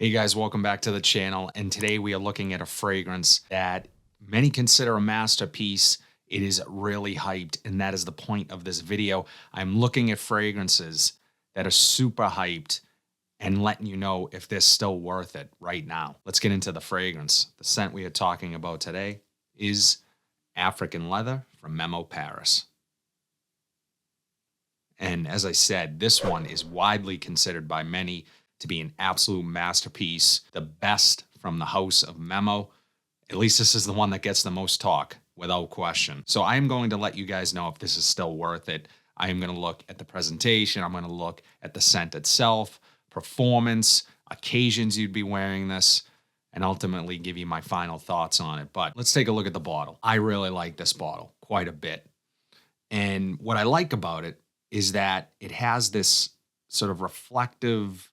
Hey guys, welcome back to the channel. And today we are looking at a fragrance that many consider a masterpiece. It is really hyped, and that is the point of this video. I'm looking at fragrances that are super hyped and letting you know if they're still worth it right now. Let's get into the fragrance. The scent we are talking about today is African Leather from Memo Paris. And as I said, this one is widely considered by many to be an absolute masterpiece, the best from the house of Memo. At least this is the one that gets the most talk, without question. So I am going to let you guys know if this is still worth it. I am going to look at the presentation. I'm going to look at the scent itself, performance, occasions you'd be wearing this, and ultimately give you my final thoughts on it. But let's take a look at the bottle. I really like this bottle quite a bit. And what I like about it is that it has this sort of reflective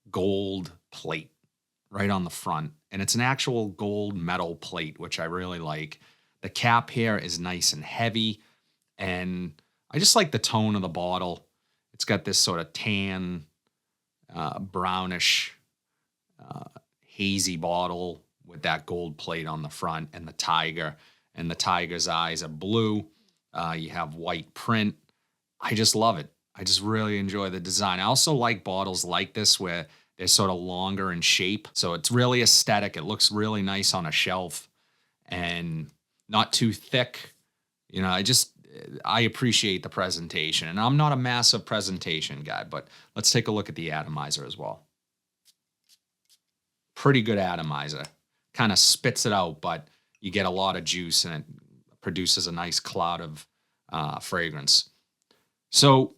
gold plate right on the front. And it's an actual gold metal plate, which I really like. The cap here is nice and heavy. And I just like the tone of the bottle. It's got this sort of tan, brownish, hazy bottle with that gold plate on the front and the tiger. And the tiger's eyes are blue. You have white print. I just love it. I just really enjoy the design. I also like bottles like this where they're sort of longer in shape. So it's really aesthetic. It looks really nice on a shelf and not too thick. You know, I appreciate the presentation. And I'm not a massive presentation guy, but let's take a look at the atomizer as well. Pretty good atomizer. Kind of spits it out, but you get a lot of juice and it produces a nice cloud of fragrance. So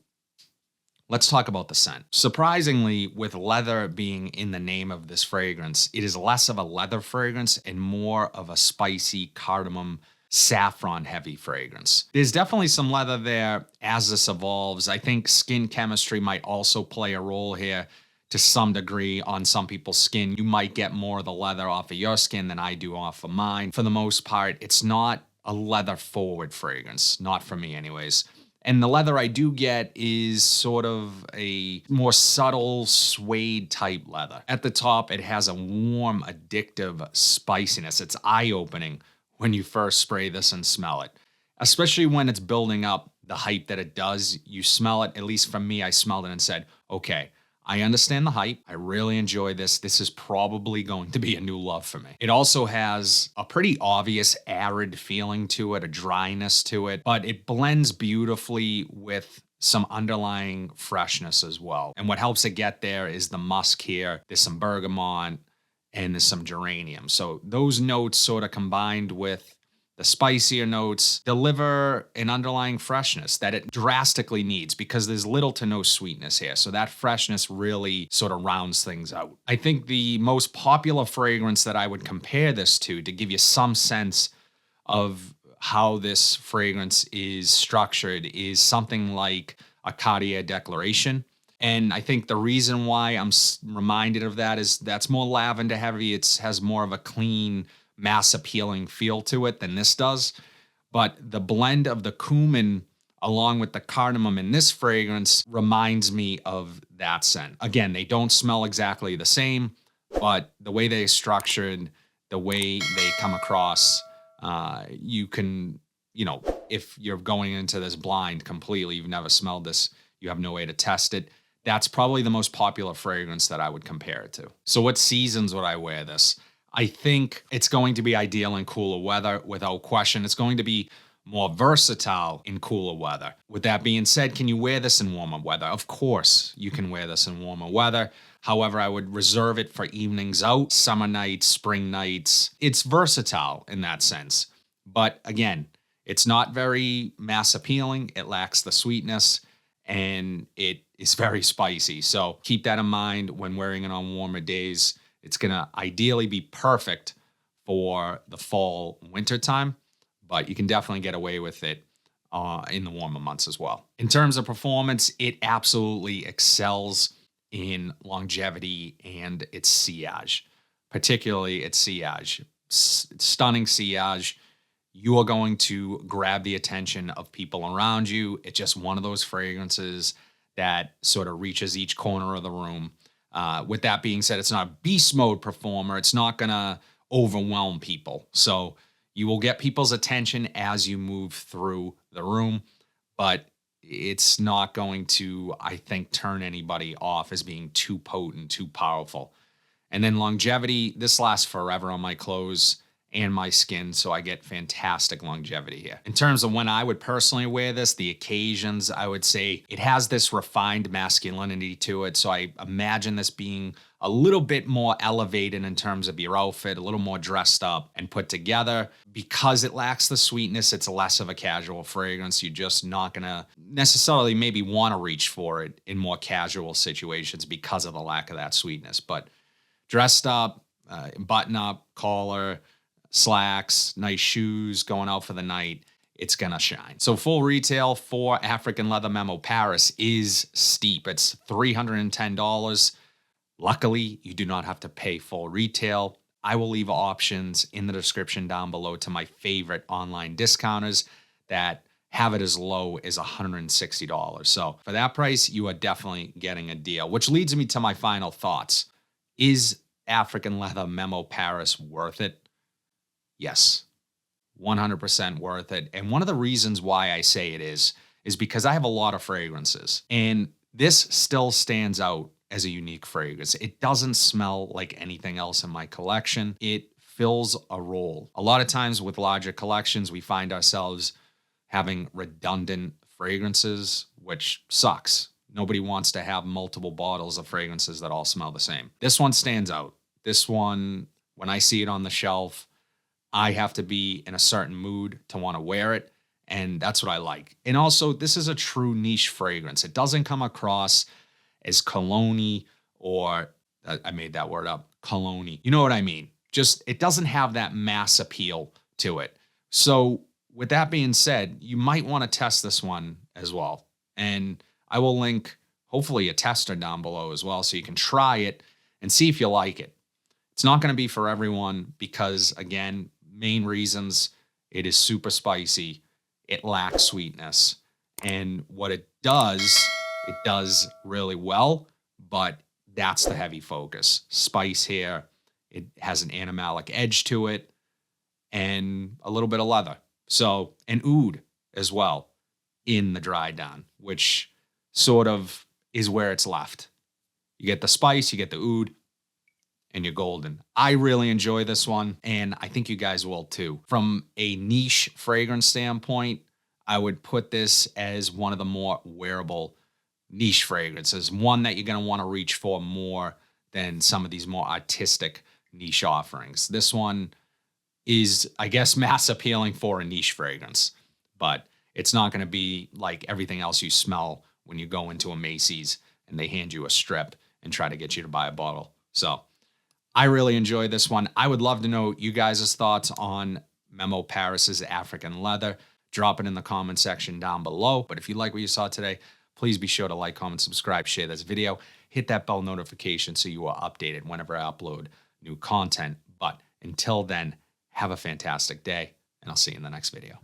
let's talk about the scent. Surprisingly, with leather being in the name of this fragrance, it is less of a leather fragrance and more of a spicy cardamom, saffron heavy fragrance. There's definitely some leather there as this evolves. I think skin chemistry might also play a role here to some degree on some people's skin. You might get more of the leather off of your skin than I do off of mine. For the most part, it's not a leather forward fragrance, not for me anyways. And the leather I do get is sort of a more subtle suede type leather. At the top, it has a warm, addictive spiciness. It's eye-opening when you first spray this and smell it, especially when it's building up the hype that it does. You smell it, at least for me, I smelled it and said, okay, I understand the hype. I really enjoy this. This is probably going to be a new love for me. It also has a pretty obvious arid feeling to it, a dryness to it, but it blends beautifully with some underlying freshness as well. And what helps it get there is the musk here. There's some bergamot and there's some geranium. So those notes sort of combined with the spicier notes deliver an underlying freshness that it drastically needs because there's little to no sweetness here. So that freshness really sort of rounds things out. I think the most popular fragrance that I would compare this to give you some sense of how this fragrance is structured is something like a Cartier Declaration. And I think the reason why I'm reminded of that is that's more lavender heavy. It has more of a clean, mass appealing feel to it than this does. But the blend of the cumin along with the cardamom in this fragrance reminds me of that scent. Again, they don't smell exactly the same, but the way they're structured, the way they come across, you can, you know, if you're going into this blind completely, you've never smelled this, you have no way to test it. That's probably the most popular fragrance that I would compare it to. So what seasons would I wear this? I think it's going to be ideal in cooler weather without question. It's going to be more versatile in cooler weather. With that being said, can you wear this in warmer weather? Of course, you can wear this in warmer weather. However, I would reserve it for evenings out, summer nights, spring nights. It's versatile in that sense. But again, it's not very mass appealing. It lacks the sweetness and it is very spicy. So keep that in mind when wearing it on warmer days. It's going to ideally be perfect for the fall, winter time, but you can definitely get away with it in the warmer months as well. In terms of performance, it absolutely excels in longevity and its sillage, particularly its sillage. Stunning sillage. You are going to grab the attention of people around you. It's just one of those fragrances that sort of reaches each corner of the room. With that being said, it's not a beast mode performer. It's not going to overwhelm people. So you will get people's attention as you move through the room, but it's not going to, I think, turn anybody off as being too potent, too powerful. And then longevity, this lasts forever on my clothes and my skin, so I get fantastic longevity here. In terms of when I would personally wear this, the occasions, I would say it has this refined masculinity to it, so I imagine this being a little bit more elevated in terms of your outfit, a little more dressed up and put together. Because it lacks the sweetness, it's less of a casual fragrance. You're just not gonna necessarily maybe want to reach for it in more casual situations because of the lack of that sweetness. But dressed up, button up, collar, slacks, nice shoes, going out for the night, it's gonna shine. So full retail for African leather Memo Paris is steep. It's $310. Luckily, you do not have to pay full retail. I will leave options in the description down below to my favorite online discounters that have it as low as $160. So for that price, you are definitely getting a deal, which leads me to my final thoughts. Is African leather Memo Paris worth it? Yes, 100% worth it. And one of the reasons why I say it is because I have a lot of fragrances, and this still stands out as a unique fragrance. It doesn't smell like anything else in my collection. It fills a role. A lot of times with larger collections, we find ourselves having redundant fragrances, which sucks. Nobody wants to have multiple bottles of fragrances that all smell the same. This one stands out. This one, when I see it on the shelf, I have to be in a certain mood to want to wear it, and that's what I like. And also, this is a true niche fragrance. It doesn't come across as cologne-y, or I made that word up, cologne-y. You know what I mean? Just, it doesn't have that mass appeal to it. So with that being said, you might want to test this one as well. And I will link hopefully a tester down below as well, so you can try it and see if you like it. It's not going to be for everyone because, again, main reasons, it is super spicy. It lacks sweetness. And what it does really well, but that's the heavy focus. Spice here. It has an animalic edge to it and a little bit of leather. So, and oud as well in the dry down, which sort of is where it's left. You get the spice, you get the oud, and you're golden. I really enjoy this one, and I think you guys will too. From a niche fragrance standpoint, I would put this as one of the more wearable niche fragrances, one that you're going to want to reach for more than some of these more artistic niche offerings. This one is, I guess, mass appealing for a niche fragrance, but it's not going to be like everything else you smell when you go into a Macy's and they hand you a strip and try to get you to buy a bottle. So I really enjoy this one. I would love to know you guys' thoughts on Memo Paris's African leather. Drop it in the comment section down below. But if you like what you saw today, please be sure to like, comment, subscribe, share this video. Hit that bell notification so you are updated whenever I upload new content. But until then, have a fantastic day, and I'll see you in the next video.